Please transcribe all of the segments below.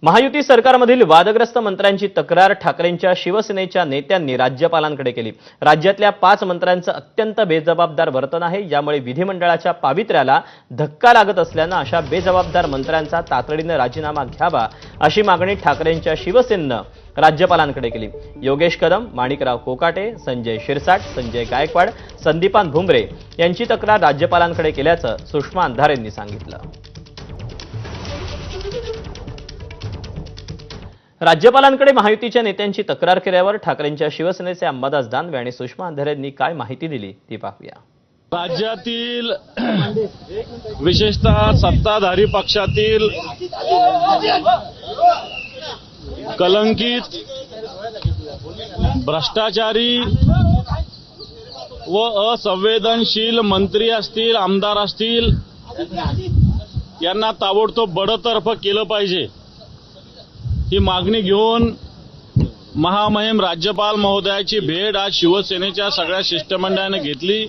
महायुती सरकारमधील वादग्रस्त मंत्र्यांची तक्रार ठाकरेंच्या शिवसेनेच्या नेत्यांनी राज्यपालांकडे केली। राज्यातल्या 5 मंत्र्यांचं अत्यंत बेजबाबदार वर्तन आहे, यामुळे विधिमंडळाच्या पावित्र्याला धक्का लागत असल्यानं अशा बेजबाबदार मंत्र्यांचा तातडीने राजीनामा घ्यावा अशी मागणी ठाकरेंच्या शिवसेनेनं राज्यपालांकडे केली। योगेश कदम, माणिकराव कोकाटे, संजय शिरसाट, संजय गायकवाड, संदीपान भुमरे यांची तक्रार राज्यपालांकडे केल्याचं सुषमा अंधारेंनी सांगितलं। राज्यपालांकडे महायुतीच्या नेत्यांची तक्रार केल्यावर ठाकरेंच्या शिवसेनेचे अंबादास दानवे आणि सुषमा अंधारेंनी काय माहिती दिली ती पाहूया। राज्यातील विशेषतः सत्ताधारी पक्षातील कलंकित, भ्रष्टाचारी व असंवेदनशील मंत्री असतील, आमदार असतील, यांना ताबडतोब बडतर्फ केलं पाहिजे ही मागणी घेऊन महामहिम राज्यपाल महोदयाची भेट आज शिवसेनेच्या सगळ्या शिष्टमंडळाने घेतली।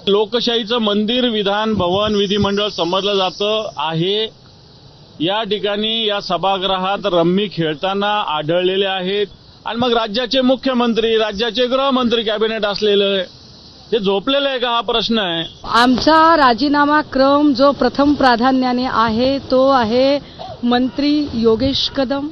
लोकशाहीचं मंदिर विधान भवन विधिमंडळ समजलं जातं आहे, या ठिकाणी या सभागृहात रम्मी खेळताना आढळलेले आहेत आणि मग राज्याचे मुख्यमंत्री, राज्याचे गृहमंत्री कॅबिनेट असलेले हे झोपलेले आहे का, हा प्रश्न आहे। आमचा राजीनामा क्रम जो प्रथम प्राधान्याने आहे तो आहे मंत्री योगेश कदम,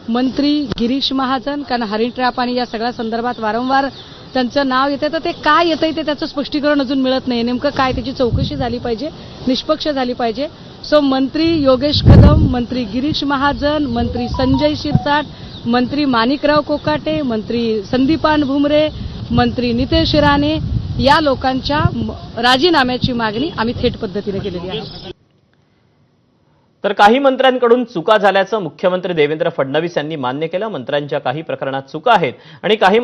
मंत्री गिरीश महाजन, कारण हरिण ट्रॅप आणि या सगळ्या संदर्भात वारंवार त्यांचं नाव येतं, तर ते काय येतंय ते त्याचं स्पष्टीकरण अजून मिळत नाही। नेमकं काय त्याची चौकशी झाली पाहिजे, निष्पक्ष झाली पाहिजे। सो मंत्री योगेश कदम, मंत्री गिरीश महाजन, मंत्री संजय शिरसाट, मंत्री माणिकराव कोकाटे, मंत्री संदीपान भुमरे, मंत्री नितेश राणे या लोकांच्या राजीनाम्याची मागणी आम्ही थेट पद्धतीने केलेली आहे। तर काही मंत्र्यांकडून चुका झाल्याचं मुख्यमंत्री देवेंद्र फडणवीस यांनी मान्य केलं। मंत्र्यांच्या काही प्रकरणात चुका आहेत आणि काही